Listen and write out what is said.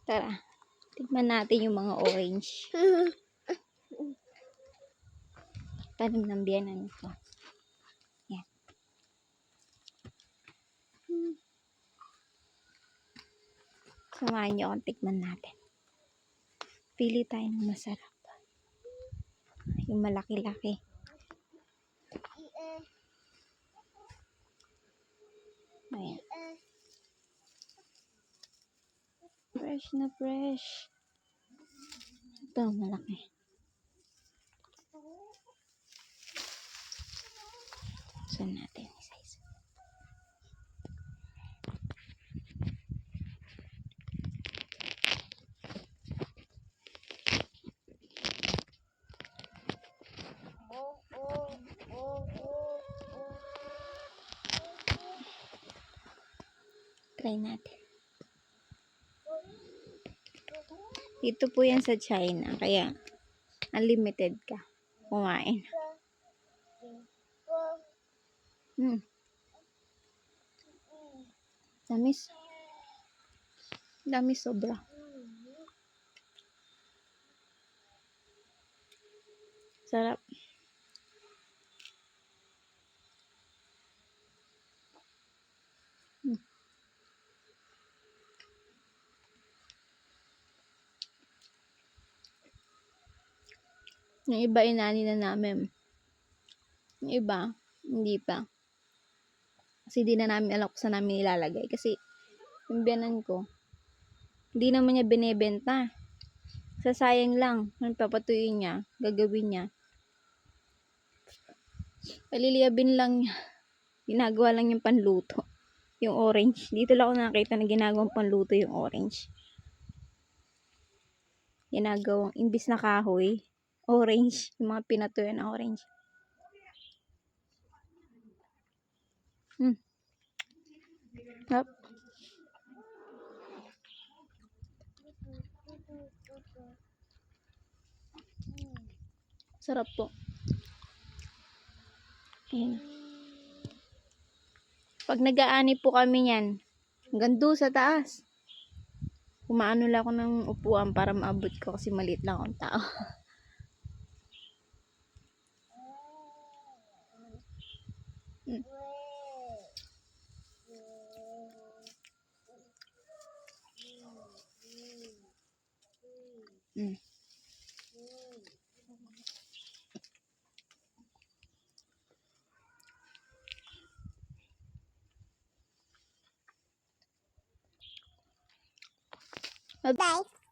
Tara, tignan natin yung mga orange. Tanim ng biyanan ko. Yan. Samahan niyo akong tignan natin. Pili tayo ng masarap. Yung malaki-laki. Ayan. Fresh na fresh. Ito, malaki. Saan natin isa-isa? Try natin. Dito po yan sa China, kaya unlimited ka kumain. Damis. Damis sobra. Sarap. Yung iba inani na namin. Yung iba, hindi pa. Kasi di na namin alam kung saan namin ilalagay. Kasi yung biyanan ko, hindi naman niya binebenta. Sasayang lang. Yung papatuyin niya, gagawin niya. Paliliyabin lang niya. Ginagawa lang yung panluto. Yung orange. Dito lang ako nakita na ginagawang panluto yung orange. Ginagawang, imbis na kahoy, orange. Yung mga pinatuyo na orange. Hop. Sarap po. Ayan. Pag nag-aani po kami yan, hanggang doon sa taas. Kumaano lang ako ng upuan para maabot ko kasi maliit lang akong tao. Bye.